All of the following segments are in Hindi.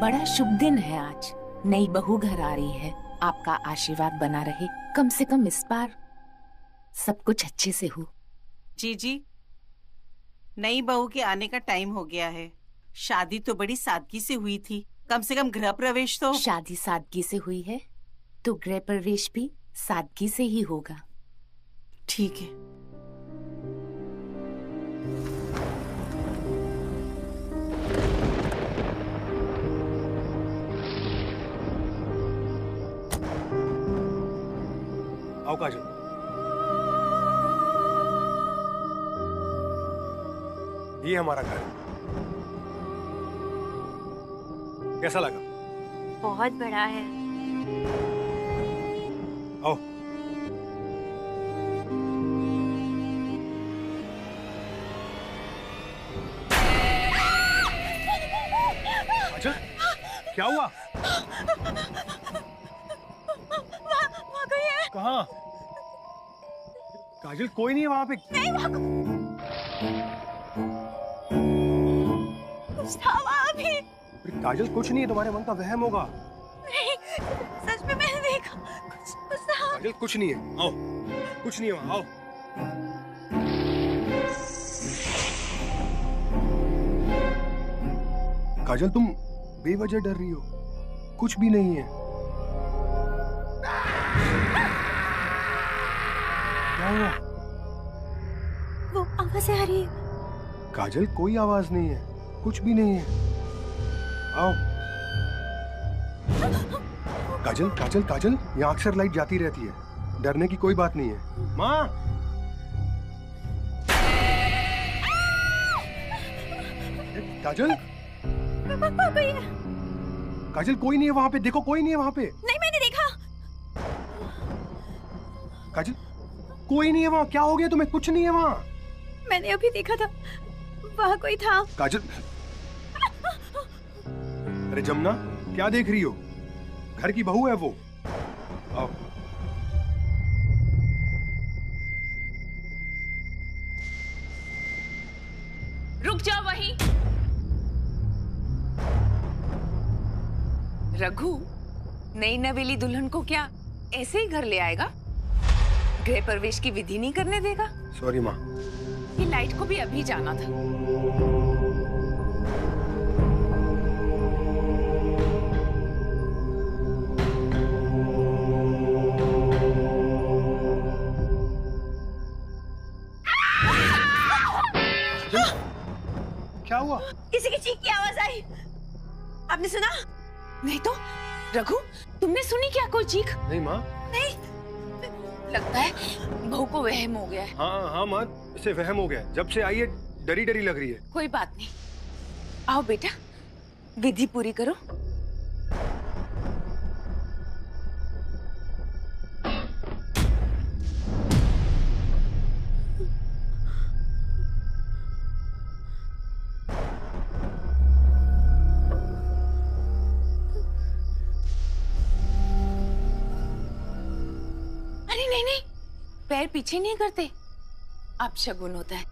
बड़ा शुभ दिन है आज। नई बहू घर आ रही है। आपका आशीर्वाद बना रहे, कम से कम इस बार सब कुछ अच्छे से हो। जी, नई बहू के आने का टाइम हो गया है। शादी तो बड़ी सादगी से हुई थी, कम से कम गृह प्रवेश तो। शादी सादगी से हुई है तो गृह प्रवेश भी सादगी से ही होगा। ठीक है। आओ काजल। ये हमारा घर। कैसा लगा? बहुत बड़ा है। आओ। काजल, क्या हुआ? वहाँ कोई है। कहाँ? काजल, कोई नहीं है वहां पे। नहीं, वहाँ कुछ था वहाँ भी। काजल, कुछ नहीं है, तुम्हारे मन का वहम होगा। नहीं, सच में मैंने देखा कुछ था। काजल, कुछ नहीं है, आओ। कुछ नहीं है वहां, आओ। काजल, तुम बेवजह डर रही हो, कुछ भी नहीं है। क्या हुआ? वो आवाज़ आ रही है। काजल, कोई आवाज नहीं है, कुछ भी नहीं है, आओ। काजल काजल काजल, यहाँ अक्सर लाइट जाती रहती है, डरने की कोई बात नहीं है। माँ, काजल। काजल, कोई नहीं है वहां पे, देखो कोई नहीं है वहां पे। नहीं, मैंने देखा। काजल, कोई नहीं है वहां, क्या हो गया तुम्हें? कुछ नहीं है वहां। मैंने अभी देखा था, वहाँ कोई था। काजल, अरे जमुना, क्या देख रही हो? घर की बहू है वो। आओ। रुक जाओ वहीं। रघु, नई नवेली दुल्हन को क्या ऐसे ही घर ले आएगा? गृह प्रवेश की विधि नहीं करने देगा? सॉरी माँ। ये लाइट को भी अभी जाना था। क्या हुआ? किसी की चीख की आवाज आई। आपने सुना? नहीं तो रघु, तुमने सुनी क्या कोई चीख? नहीं माँ। नहीं, लगता है बहू को वहम हो गया है। हाँ हाँ माँ, इसे वहम हो गया, जब से आई है डरी डरी लग रही है। कोई बात नहीं, आओ बेटा, विधि पूरी करो। अरे नहीं नहीं, पैर पीछे नहीं करते, अब शगुन होता है।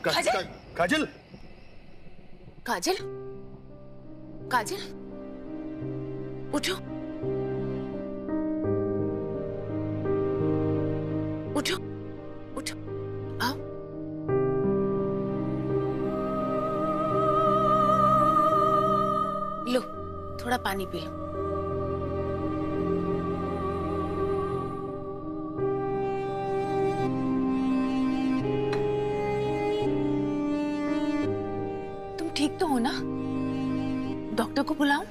काजल, काजल, काजल, काजल, उठो, उठो, उठो, आओ। लो, थोड़ा पानी पी लो। तुम ठीक तो हो ना? डॉक्टर को बुलाऊं?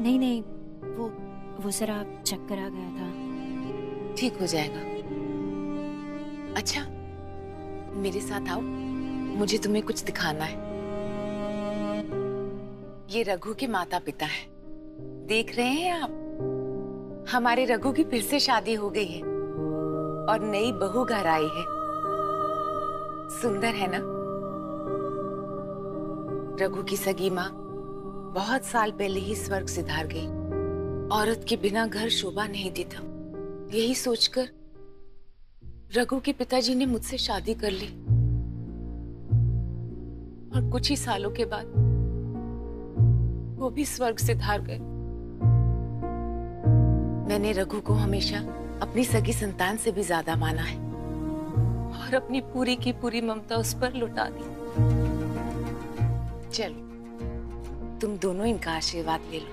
नहीं नहीं, वो जरा चक्कर आ गया था। ठीक हो जाएगा। अच्छा, मेरे साथ आओ, मुझे तुम्हें कुछ दिखाना है। ये रघु के माता पिता है, देख रहे हैं आप? हमारे रघु की फिर से शादी हो गई है और नई बहू घर आई है। सुंदर है ना? रघु की सगी माँ बहुत साल पहले ही स्वर्ग सिधार गई। औरत के बिना घर शोभा नहीं देता। यही सोचकर रघु के पिताजी ने मुझसे शादी कर ली और कुछ ही सालों के बाद वो भी स्वर्ग सिधार गए। मैंने रघु को हमेशा अपनी सगी संतान से भी ज्यादा माना है और अपनी पूरी की पूरी ममता उस पर लुटा दी। चलो तुम दोनों इनका आशीर्वाद ले लो।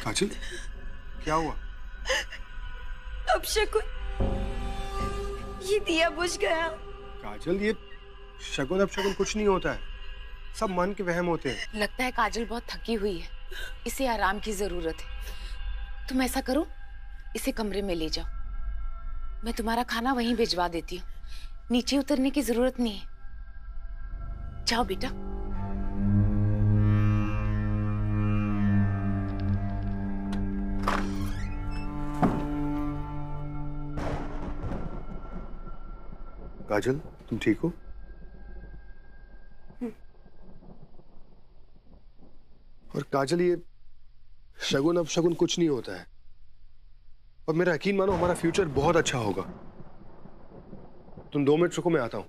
काजल, क्या हुआ? अब शकुन, ये दिया बुझ गया। काजल, ये शगुन अपशगुन कुछ नहीं होता है, सब मन के वहम होते हैं। लगता है काजल बहुत थकी हुई है, इसे आराम की जरूरत है। तुम ऐसा करो, इसे कमरे में ले जाओ, मैं तुम्हारा खाना वहीं भिजवा देती हूँ। नीचे उतरने की जरूरत नहीं है। जाओ बेटा। काजल, तुम ठीक हो? और काजल, ये शगुन अपशगुन कुछ नहीं होता है और मेरा यकीन मानो हमारा फ्यूचर बहुत अच्छा होगा। तुम 2 मिनट रुको, मैं आता हूं।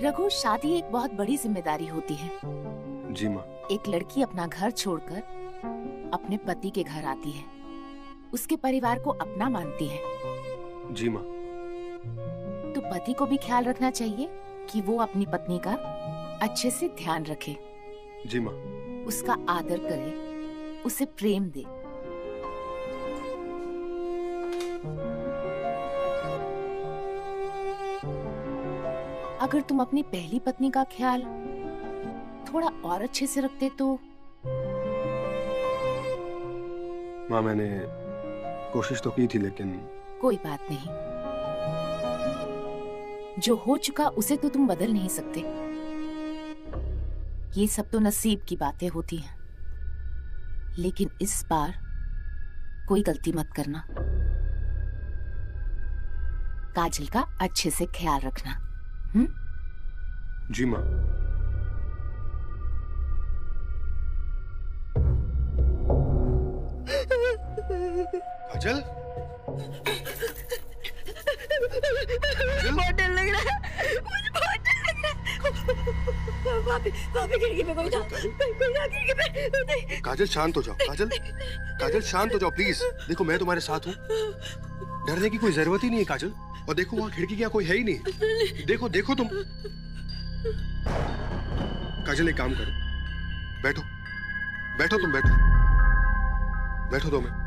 रघु, शादी एक बहुत बड़ी जिम्मेदारी होती है। जी माँ। एक लड़की अपना घर छोड़कर अपने पति के घर आती है, उसके परिवार को अपना मानती है। जी माँ। तो पति को भी ख्याल रखना चाहिए कि वो अपनी पत्नी का अच्छे से ध्यान रखे। जी माँ। उसका आदर करे, उसे प्रेम दे। अगर तुम अपनी पहली पत्नी का ख्याल थोड़ा और अच्छे से रखते तो। माँ, मैंने कोशिश तो की थी, लेकिन कोई बात नहीं, जो हो चुका उसे तो तुम बदल नहीं सकते। ये सब तो नसीब की बातें होती हैं, लेकिन इस बार कोई गलती मत करना। काजल का अच्छे से ख्याल रखना। जी माँ। काजल, बहुत डर लग रहा है, मुझे बहुत डर लग रहा है। भाभी खिड़की पे कोई था, खिड़की पे। काजल शांत हो जाओ। काजल, काजल शांत हो जाओ प्लीज। देखो, मैं तुम्हारे साथ हूँ, डरने की कोई जरूरत ही नहीं है काजल। और देखो, वहाँ खिड़की क्या कोई है ही नहीं। देखो देखो तुम। काजल, एक काम करो, बैठो बैठो, तुम बैठो, बैठो 2 मिनट।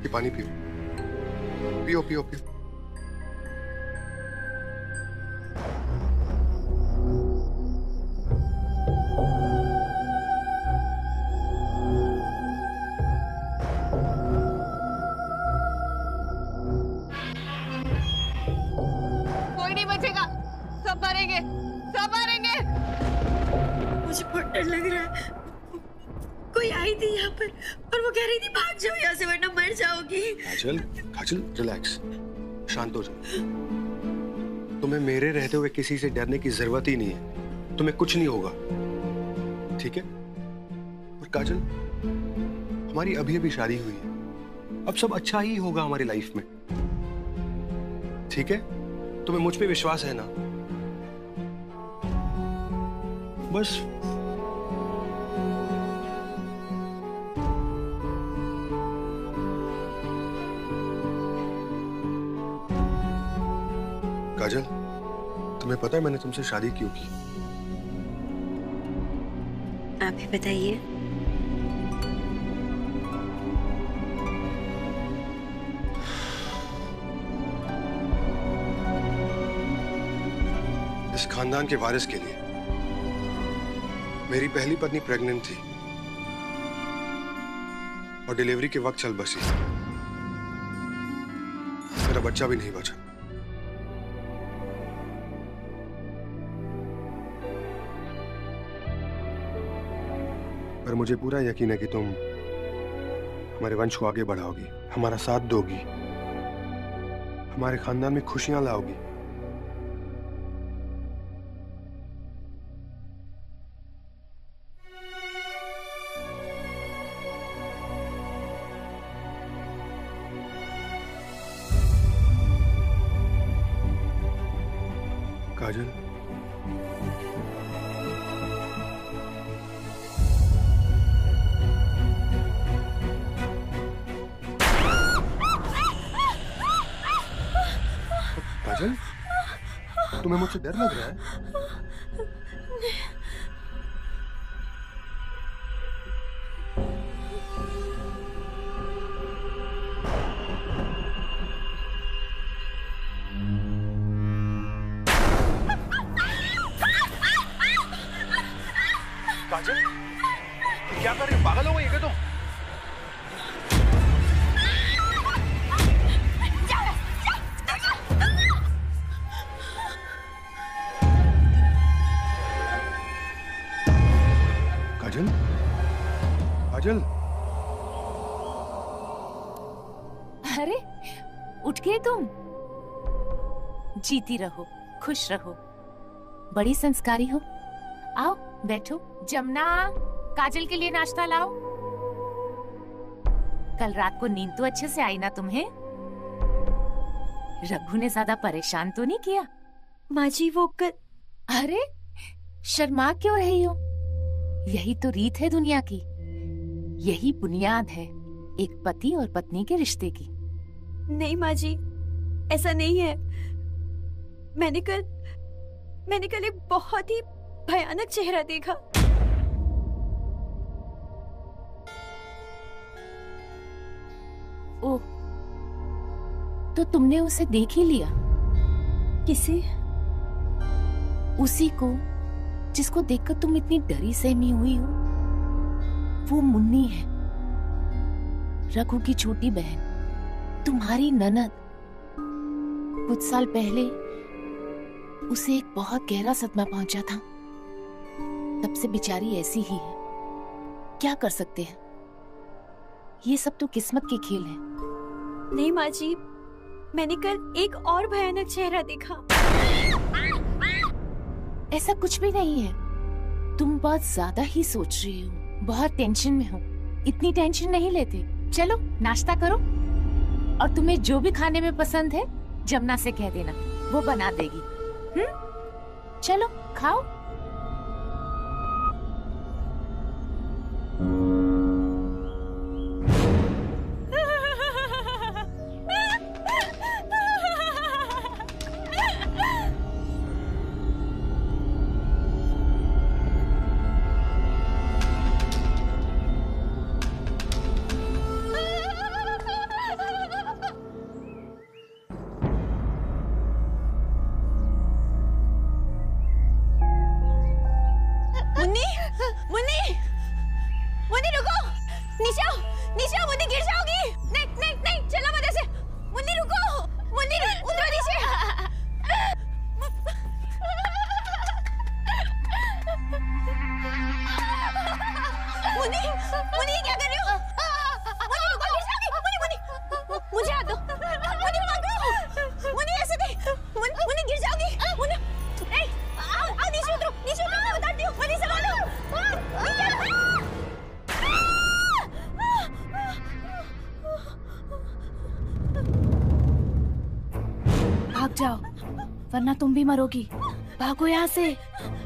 ये पानी पियो, पियो पियो पियो। सब मरेंगे, सब मरेंगे। मुझे बहुत डर लग रहा है। कोई आई थी यहाँ पर और वो कह रही थी भाग जाओ यहाँ से वरना मर जाओगी। काजल, काजल रिलैक्स, शांत हो जाओ। तुम्हें मेरे रहते हुए किसी से डरने की जरूरत ही नहीं है। तुम्हें कुछ नहीं होगा, ठीक है? और काजल, हमारी अभी अभी शादी हुई है, अब सब अच्छा ही होगा हमारी लाइफ में, ठीक है? तुम्हें मुझ पे विश्वास है ना? बस काजल, तुम्हें पता है मैंने तुमसे शादी क्यों की? आप ही बताइए। इस खानदान के वारिस के लिए। मेरी पहली पत्नी प्रेग्नेंट थी और डिलीवरी के वक्त चल बसी। मेरा बच्चा भी नहीं बचा। पर मुझे पूरा यकीन है कि तुम हमारे वंश को आगे बढ़ाओगी, हमारा साथ दोगी, हमारे खानदान में खुशियां लाओगी। काजल, काजल, तुम्हें मुझसे डर लग रहा है? काजल, क्या कर रही हो? पागल हो गई है क्या तुम? काजल, काजल, अरे उठ गए तुम। जीती रहो, खुश रहो, बड़ी संस्कारी हो। आओ बैठो। जमुना, काजल के लिए नाश्ता लाओ। कल रात को नींद तो अच्छे से आई ना तुम्हें? रघु ने ज्यादा परेशान तो नहीं किया? माँ जी वो कल। अरे शर्मा क्यों रही हो? यही तो रीत है दुनिया की, यही बुनियाद है एक पति और पत्नी के रिश्ते की। नहीं माँ जी, ऐसा नहीं है। मैंने कल एक बहुत ही भयानक चेहरा देखा। ओह, तो तुमने उसे देख ही लिया? किसे? उसी को जिसको देखकर तुम इतनी डरी सहमी हुई हो। वो मुन्नी है, रघु की छोटी बहन, तुम्हारी ननद। कुछ साल पहले उसे एक बहुत गहरा सदमा पहुंचा था, तब से बेचारी ऐसी ही है। क्या कर सकते हैं, ये सब तो किस्मत के खेल है। नहीं माँ जी, मैंने कल एक और भयानक चेहरा देखा। ऐसा कुछ भी नहीं है, तुम बहुत ज्यादा ही सोच रही हो, बहुत टेंशन में हो। इतनी टेंशन नहीं लेते। चलो नाश्ता करो, और तुम्हें जो भी खाने में पसंद है जमुना से कह देना, वो बना देगी। चलो खाओ। मुन्नी, मुन्नी ये क्या कर रही हो? मुन्नी रुको, गिर जाओगी। मुन्नी, मुन्नी, मुझे हाथ दो। मुन्नी पकड़ो। मुन्नी ऐसे नहीं। मुन्नी गिर जाओगी। मुन्नी, नहीं, आओ नीचे उतरो, मैं बताती हूँ। मुन्नी संभालो। भाग जाओ वरना तुम भी मरोगी। भागो यहाँ से।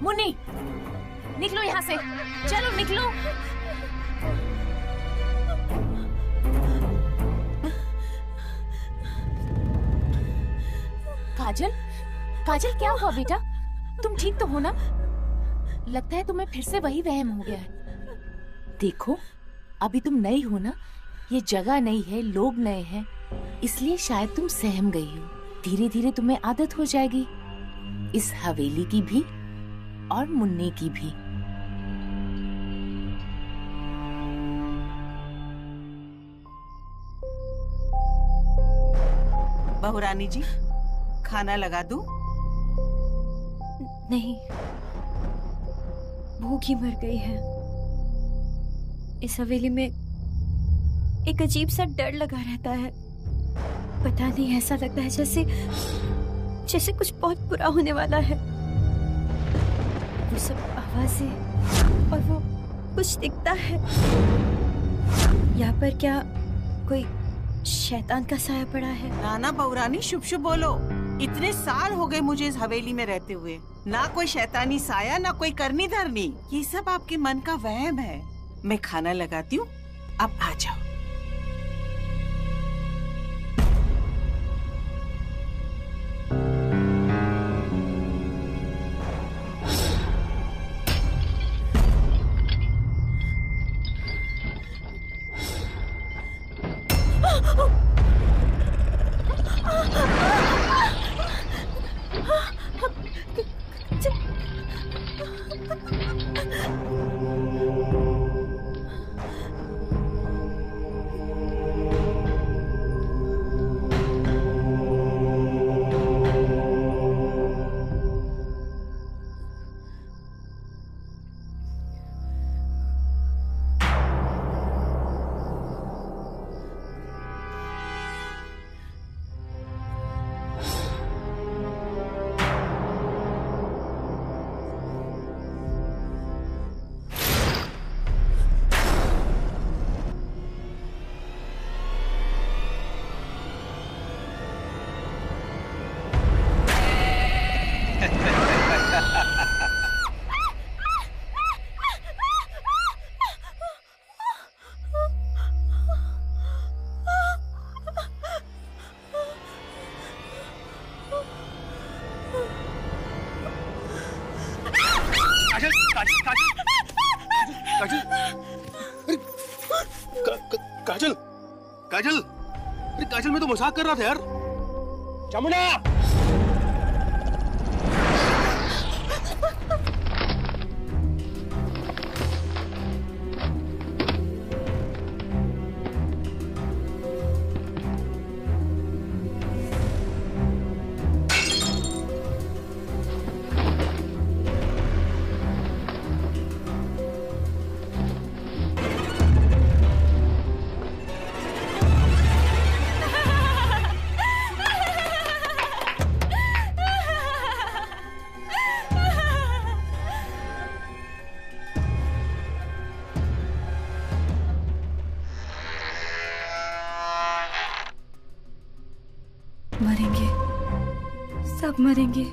मुन्नी निकलो यहाँ से, चलो निकलो। काजल, काजल क्या हुआ बेटा? तुम ठीक तो हो ना? लगता है तुम्हें फिर से वही वहम हो गया है। देखो अभी तुम नई हो ना, ये जगह नई है, लोग नए हैं, इसलिए शायद तुम सहम गई हो। धीरे धीरे तुम्हें आदत हो जाएगी, इस हवेली की भी और मुन्ने की भी। बहुरानी जी, खाना लगा दूं? नहीं, भूख ही मर गई है। इस हवेली में एक अजीब सा डर लगा रहता है। पता नहीं, ऐसा लगता है जैसे कुछ बहुत बुरा होने वाला है। वो सब आवाजें और वो कुछ दिखता है। यहाँ पर क्या कोई शैतान का साया पड़ा है? नाना बहुरानी, शुभ शुभ बोलो। इतने साल हो गए मुझे इस हवेली में रहते हुए, ना कोई शैतानी साया, ना कोई करनी धरनी। ये सब आपके मन का वहम है। मैं खाना लगाती हूँ, अब आ जाओ। काजल, काजल, अरे काजल, मैं तो मजाक कर रहा था यार। चामुंडा! मरेंगे, सब मरेंगे,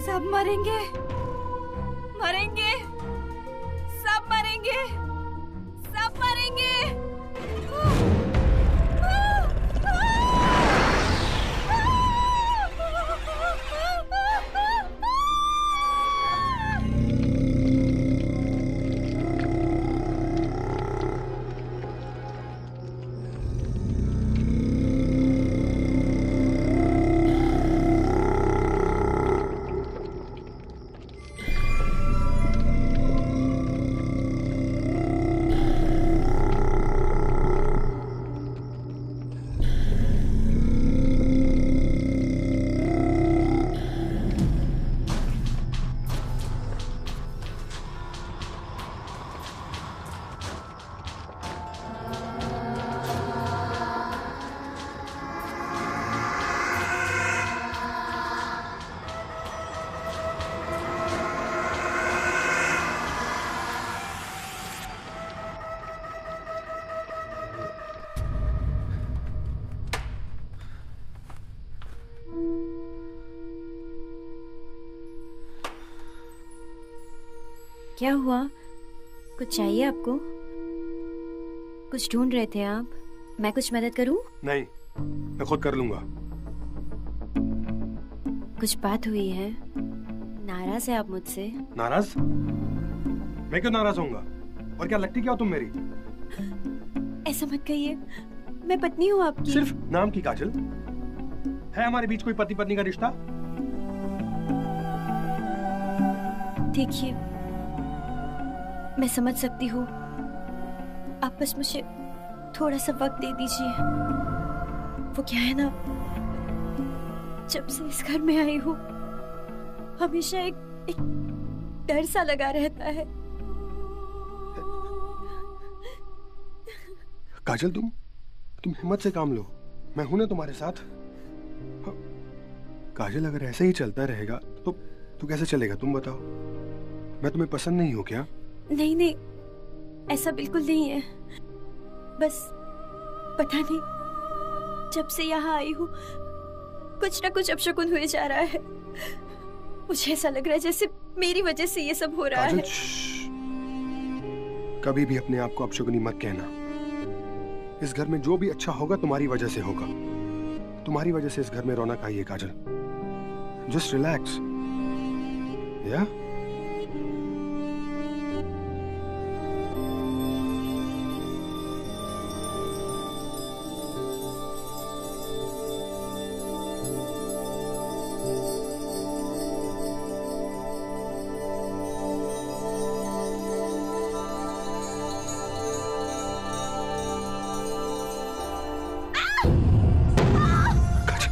सब मरेंगे, मरेंगे, सब मरेंगे, सब मरेंगे। क्या हुआ? कुछ चाहिए आपको? कुछ ढूंढ रहे थे आप? मैं कुछ मदद करूं? नहीं, मैं खुद कर लूंगा। कुछ बात हुई है? नाराज है आप मुझसे? नाराज? मैं क्यों नाराज होऊंगा? और क्या लगती क्या हो तुम मेरी? ऐसा मत कहिए, मैं पत्नी हूँ आपकी। सिर्फ नाम की काजल? है हमारे बीच कोई पति पत्नी का रिश्ता? देखिए, मैं समझ सकती हूँ, आप बस मुझे थोड़ा सा वक्त दे दीजिए। वो क्या है ना, जब से इस घर में आई हूँ हमेशा एक डर सा लगा रहता है। काजल, तुम हिम्मत से काम लो, मैं हूं ना तुम्हारे साथ। काजल, अगर ऐसे ही चलता रहेगा तो कैसे चलेगा? तुम बताओ। मैं तुम्हें पसंद नहीं हूं क्या? नहीं नहीं, ऐसा बिल्कुल नहीं है। बस पता नहीं, जब से यहाँ आई हूँ कुछ ना कुछ अपशकुन हुए जा रहा है। मुझे ऐसा लग रहा है जैसे मेरी वजह से ये सब हो रहा काजल, है। कभी भी अपने आप को अपशकुनी मत कहना। इस घर में जो भी अच्छा होगा तुम्हारी वजह से होगा। तुम्हारी वजह से इस घर में रौनक आई है काजल। Just relax. या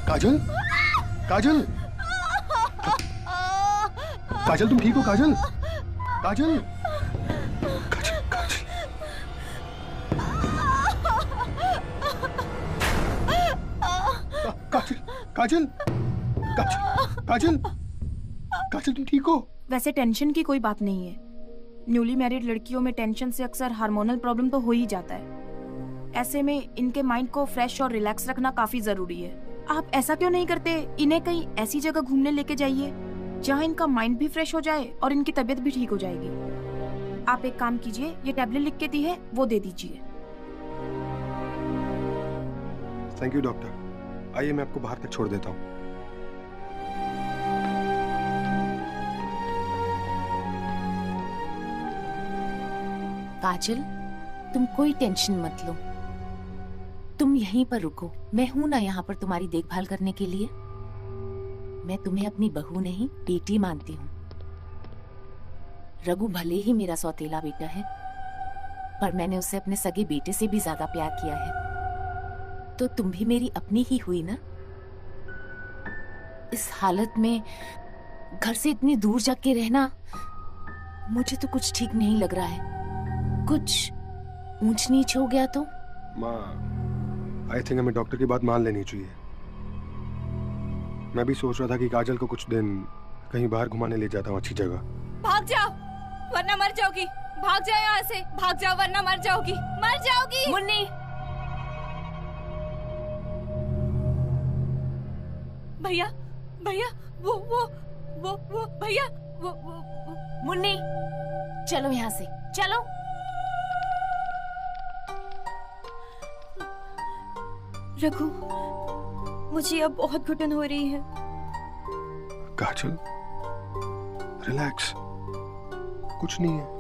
काजल, काजल, काजल, तुम ठीक हो? काजल, काजल, काजल, काजल, काजल, काजल, काजल, काजल, तुम ठीक हो? वैसे टेंशन की कोई बात नहीं है। न्यूली मैरिड लड़कियों में टेंशन से अक्सर हार्मोनल प्रॉब्लम तो हो ही जाता है। ऐसे में इनके माइंड को फ्रेश और रिलैक्स रखना काफी जरूरी है। आप ऐसा क्यों नहीं करते, इन्हें कहीं ऐसी जगह घूमने लेके जाइए जहाँ इनका माइंड भी फ्रेश हो जाए और इनकी तबीयत भी ठीक हो जाएगी। आप एक काम कीजिए, ये टैबलेट लिख के दी है वो दे दीजिए। Thank you doctor. आइए मैं आपको बाहर तक छोड़ देता हूँ। काजल, तुम कोई टेंशन मत लो, तुम यहीं पर रुको। मैं हूं ना यहाँ पर तुम्हारी देखभाल करने के लिए। मैं तुम्हें अपनी बहू नहीं बेटी मानती हूँ। रघु भले ही मेरा सौतेला बेटा है, पर मैंने उसे अपने सगे बेटे से भी ज्यादा प्यार किया है। तो तुम भी मेरी अपनी ही हुई ना। इस हालत में घर से इतनी दूर जाके रहना मुझे तो कुछ ठीक नहीं लग रहा है। कुछ ऊंच नीच हो गया तो? माँ, आई थिंक हमें डॉक्टर की बात मान लेनी चाहिए। मैं भी सोच रहा था कि काजल को कुछ दिन कहीं बाहर घुमाने ले जाता हूँ, अच्छी जगह। भाग जाओ वरना मर जाओगी। भाग जाओ यहाँ से, भाग जाओ वरना मर जाओगी, मर जाओगी। मुन्नी, भैया, भैया, वो भैया, वो मुन्नी, चलो यहाँ से, चलो। रघु, मुझे अब बहुत घुटन हो रही है। काजल, रिलैक्स, कुछ नहीं है।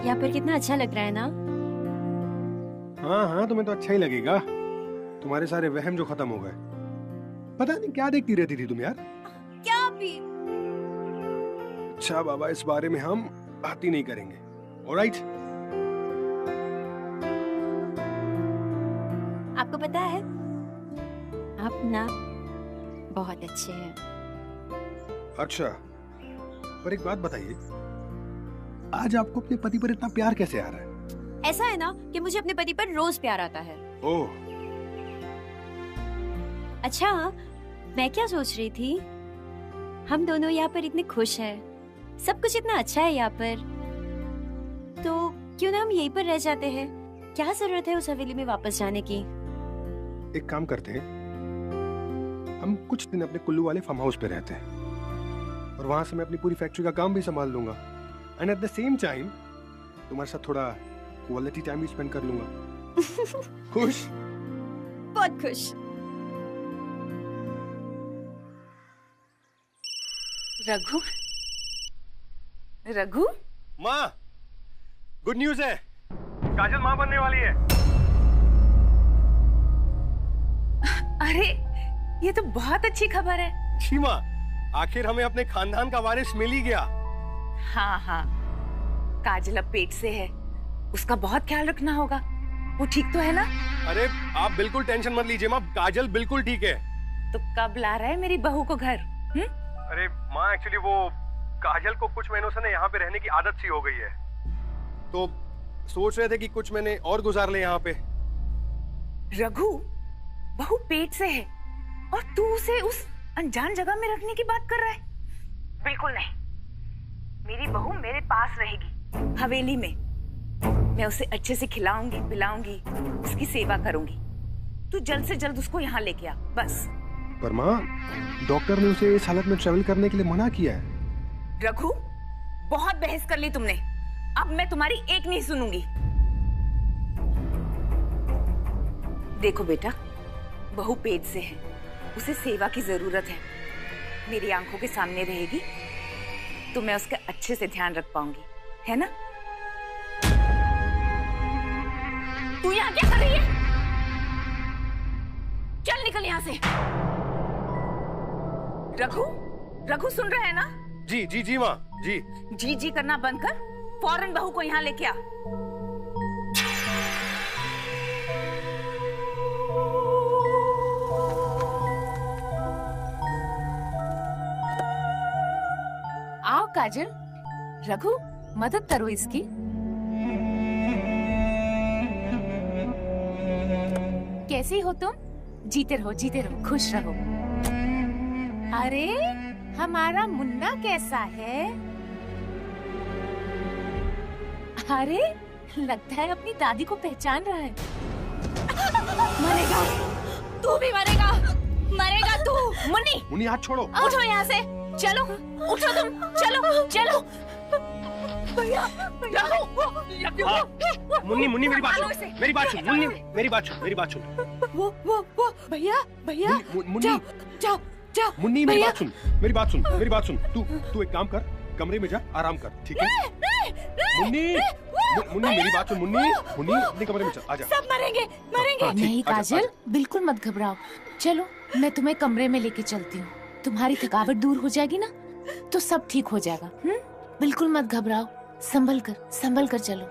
यहाँ पर कितना अच्छा लग रहा है ना? हाँ हाँ, तुम्हें तो अच्छा ही लगेगा। तुम्हारे सारे वहम जो खत्म हो गए। पता नहीं क्या देखती रहती थी तुम यार। क्या भी? अच्छा बाबा, इस बारे में हम बात ही नहीं करेंगे। ऑलराइट? आपको पता है, आप ना बहुत अच्छे हैं। अच्छा, पर एक बात बताइए, आज आपको अपने पति पर इतना प्यार कैसे आ रहा है? ऐसा है ना कि मुझे अपने पति पर रोज प्यार आता है। ओह, अच्छा, मैं क्या सोच रही थी, हम दोनों यहाँ पर इतने खुश हैं, सब कुछ इतना अच्छा है यहाँ पर, तो क्यों ना हम यहीं पर रह जाते हैं, क्या जरूरत है उस हवेली में वापस जाने की? एक काम करते हैं, हम कुछ दिन अपने कुल्लू वाले फार्म हाउस पे रहते हैं और वहां से मैं अपनी पूरी फैक्ट्री का काम भी संभाल लूंगा and at the same time तुम्हारे साथ थोड़ा क्वालिटी टाइम भी स्पेंड कर लूंगा। खुश? बहुत खुश। रघु, रघु, माँ, गुड न्यूज है, काजल माँ बनने वाली है। अरे ये तो बहुत अच्छी खबर है। जी माँ, आखिर हमें अपने खानदान का वारिस मिल ही गया। हाँ हाँ, काजल अब पेट से है, उसका बहुत ख्याल रखना होगा। वो ठीक तो है ना? अरे आप बिल्कुल टेंशन मत लीजिए माँ, काजल बिल्कुल ठीक है। तो कब ला रहा है मेरी बहू को घर? अरे माँ, एक्चुअली वो काजल को कुछ महीनों से ना यहाँ पे रहने की आदत सी हो गई है, तो सोच रहे थे कि कुछ महीने और गुजार ले यहाँ पे। रघु, बहू पेट से है और तू उसे उस अनजान जगह में रखने की बात कर रहा है? बिल्कुल नहीं, मेरी बहू मेरे पास रहेगी, हवेली में। मैं उसे अच्छे से खिलाऊंगी, पिलाऊंगी, उसकी सेवा करूंगी। तू जल्द से जल्द उसको यहाँ लेके आ, बस। पर माँ, डॉक्टर ने उसे इस हालत में ट्रेवल करने के लिए मना किया है। रघु, बहुत बहस कर ली तुमने, अब मैं तुम्हारी एक नहीं सुनूंगी। देखो बेटा, बहू पेट से है, उसे सेवा की जरूरत है। मेरी आंखों के सामने रहेगी तो मैं उसका अच्छे से ध्यान रख पाऊंगी, है ना? तू यहाँ क्या कर रही है? चल निकल यहाँ से। रघु, रघु सुन रहा है ना? जी जी जी माँ, जी। जी जी करना बंद कर, फौरन बहू को यहाँ लेके आ। आओ काजल, रघु मदद करो इसकी। कैसी हो तुम? जीते रहो, खुश रहो। अरे हमारा मुन्ना कैसा है? अरे लगता है अपनी दादी को पहचान रहा है। मरेगा, तू भी मरेगा, मरेगा तू। मुन्नी, मुन्नी हाथ छोड़ो। उठो यहाँ से, चलो, उठो तुम, चलो, चलो। भैया, मुन्नी, मुन्नी मेरी बात सुन, मेरी बात सुन, मुन्नी मेरी बात सुन, मेरी बात सुन। वो भैया, मुन्नी, जाओ, मुन्नी मेरी बात सुन, मेरी बात सुन, मेरी बात सुन। तू एक काम कर, कमरे में जा, आराम कर, ठीक है? मुन्नी, मुन्नी मेरी बात सुन, मुन्नी, अपने कमरे में चल, आजा। सब मरेंगे। नहीं काजल, बिल्कुल मत घबराओ। चलो मैं तुम्हें कमरे में लेके चलती हूँ, तुम्हारी थकावट दूर हो जाएगी ना, तो सब ठीक हो जाएगा। बिल्कुल मत घबराओ, संभल कर चलो।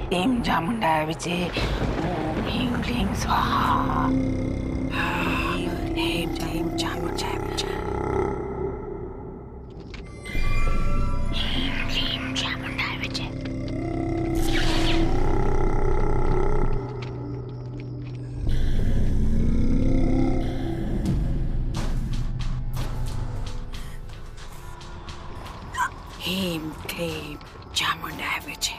ह्रीं चामुंडाय विचे, ओम ह्रीं क्लीं स्वाहा। ह्रीं क्लीं चामुंडाय विचे, ह्रीं क्लीं चामुंडाय विचे। ह्रीं क्लीं चामुंडाय विचे।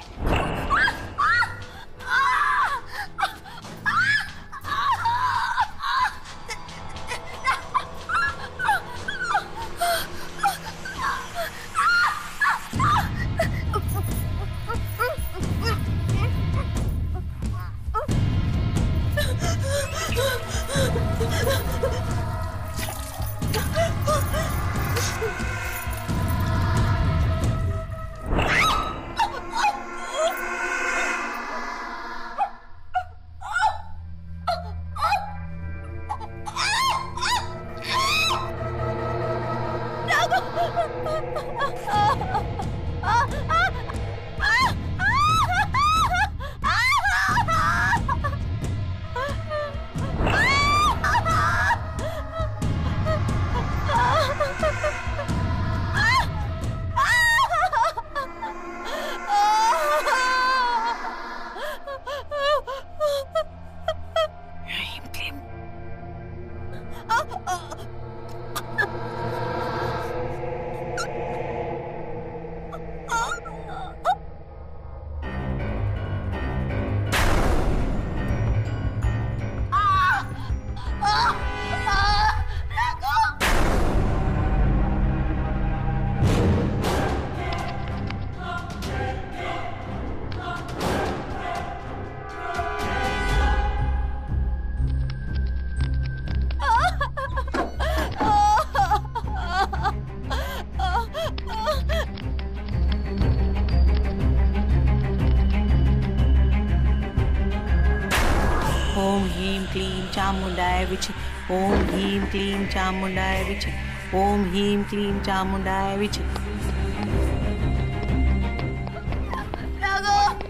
ओम ह्रीं क्लीं चामुंडाय विच। ओम ह्रीं क्लीं चामुंडाय विच। ओम ह्रीं क्लीं चामुंडाय विच।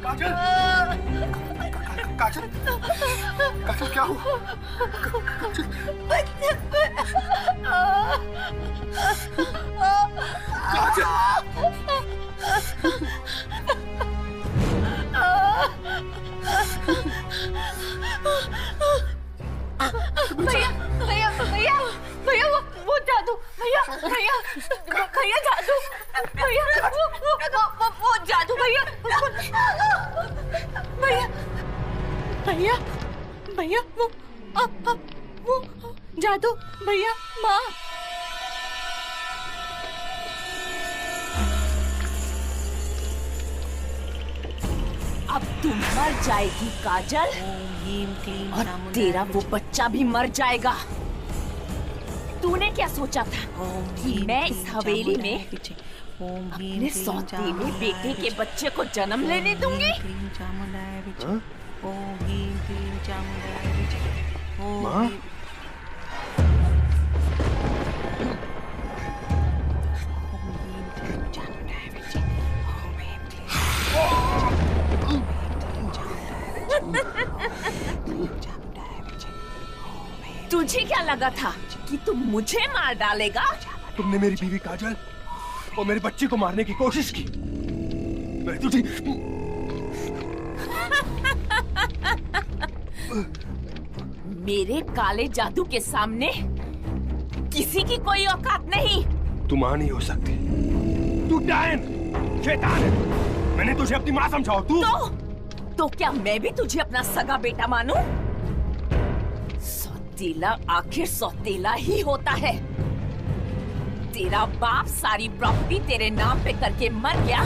काजल, काजल, काजल क्या हुआ? भैया भैया भैया भैया वो जादू भैया भैया भैया जादू भैया वो जादू भैया भैया भैया भैया वो जादू भैया माँ। अब तू मर जाएगी काजल, और तेरा वो बच्चा भी मर जाएगा। तूने क्या सोचा था कि मैं इस हवेली में अपने सौतेले बेटे के बच्चे को जन्म लेने दूंगी? माँ? तुझे क्या लगा था कि तुम मुझे मार डालेगा? तुमने मेरी बीवी काजल और मेरे बच्चे को मारने की कोशिश की। मैं तुझे मेरे काले जादू के सामने किसी की कोई औकात नहीं। तू माँ नहीं हो सकती। तू डायन, शैतान है। मैंने तुझे अपनी माँ समझा। तू तो क्या मैं भी तुझे अपना सगा बेटा मानूं? सौतेला आखिर सौतेला ही होता है। तेरा बाप सारी प्रॉपर्टी तेरे नाम पे करके मर गया,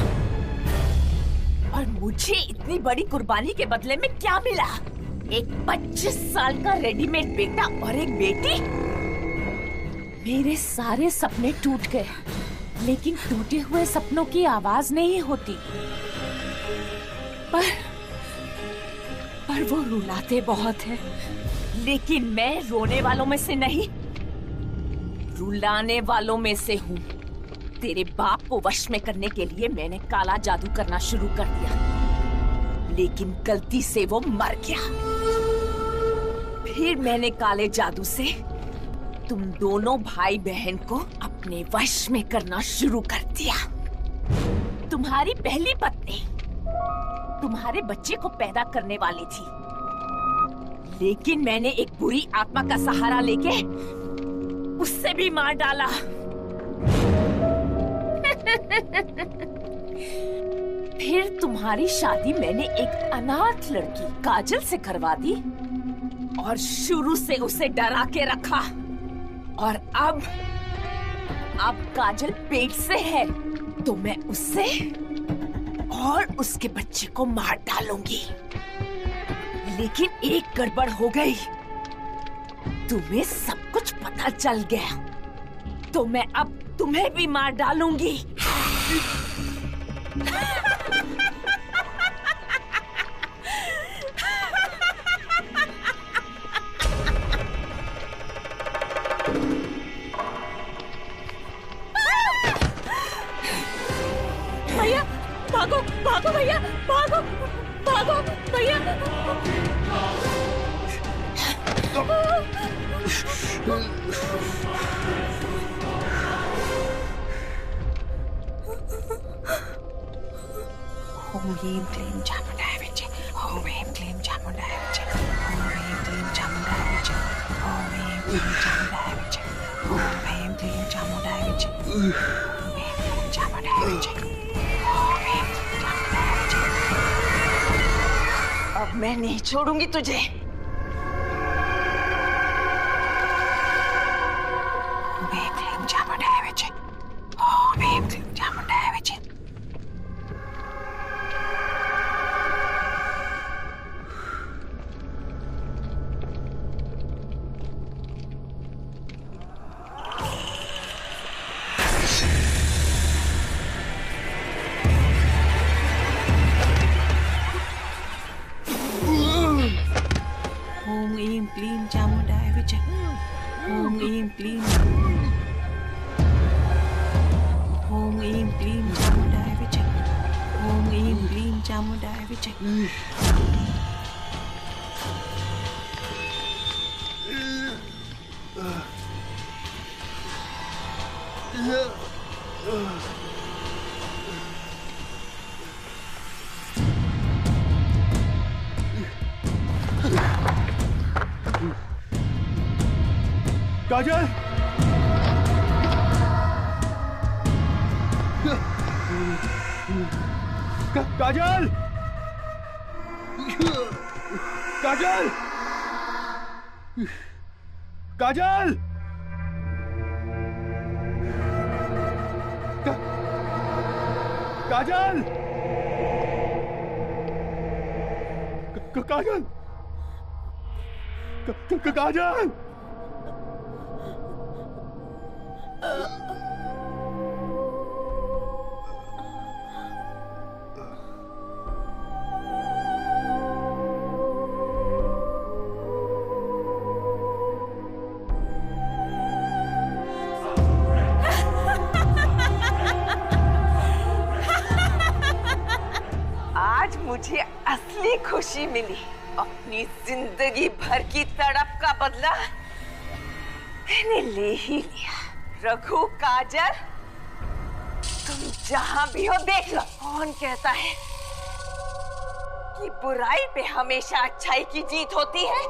और मुझे इतनी बड़ी कुर्बानी के बदले में क्या मिला? एक 25 साल का रेडीमेड बेटा और एक बेटी। मेरे सारे सपने टूट गए, लेकिन टूटे हुए सपनों की आवाज नहीं होती। पर वो रुलाते बहुत है, लेकिन मैं रोने वालों में से नहीं, रुलाने वालों में से हूँ। तेरे बाप को वश में करने के लिए मैंने काला जादू करना शुरू कर दिया, लेकिन गलती से वो मर गया। फिर मैंने काले जादू से तुम दोनों भाई बहन को अपने वश में करना शुरू कर दिया। तुम्हारी पहली पत्नी तुम्हारे बच्चे को पैदा करने वाली थी, लेकिन मैंने एक बुरी आत्मा का सहारा लेके उससे भी मार डाला। फिर तुम्हारी शादी मैंने एक अनाथ लड़की काजल से करवा दी, और शुरू से उसे डरा के रखा। और अब काजल पेट से है, तो मैं उससे और उसके बच्चे को मार डालूंगी। लेकिन एक गड़बड़ हो गई। तुम्हें सब कुछ पता चल गया, तो मैं अब तुम्हें भी मार डालूंगी। भैया भागो भागो भैया भागो भागो भैया। ओम ह्रीं क्लीं चामुंडाय विच। ओम ह्रीं क्लीं चामुंडाय विच। ओम ह्रीं क्लीं चामुंडाय विच। ओम ह्रीं अब मैं नहीं छोड़ूंगी तुझे। ओम ऐं क्लीं चामुंडाय विच। ओम ऐं क्लीं। ओम ऐं क्लीं चामुंडाय विच। ओम ऐं क्लीं चामुंडाय विच। काजल, काजल, काजल, काजल, काजल, काजल, काजल। आज मुझे असली खुशी मिली। अपनी जिंदगी भर की तड़प का बदला मैंने ले ही लिया। रघु, काजल, तुम जहां भी हो देख लो। कौन कहता है कि बुराई पे हमेशा अच्छाई की जीत होती है?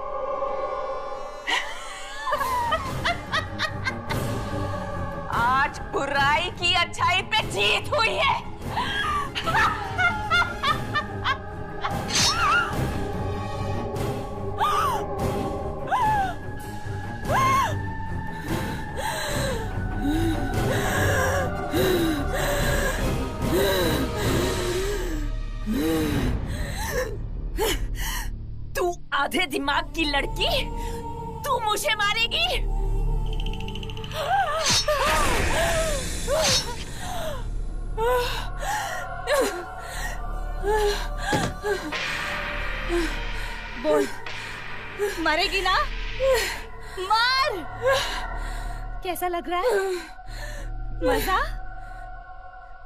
आज बुराई की अच्छाई पे जीत हुई है। तू आधे दिमाग की लड़की, तू मुझे मारेगी? बोल, मरेगी ना? मार! कैसा लग रहा है? मजा?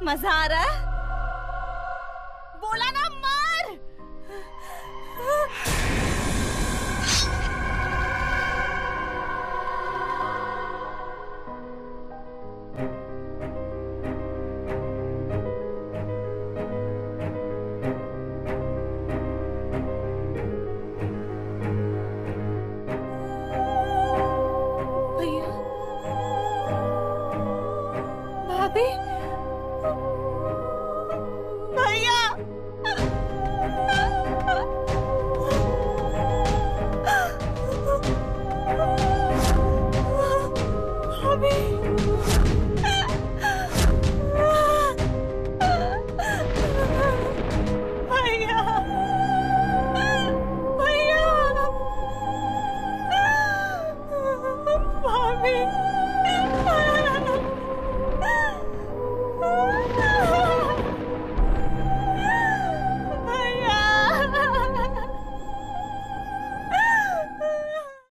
मजा आ रहा है? बोला ना, मार! भैया, भाभी, भैया, भाभी।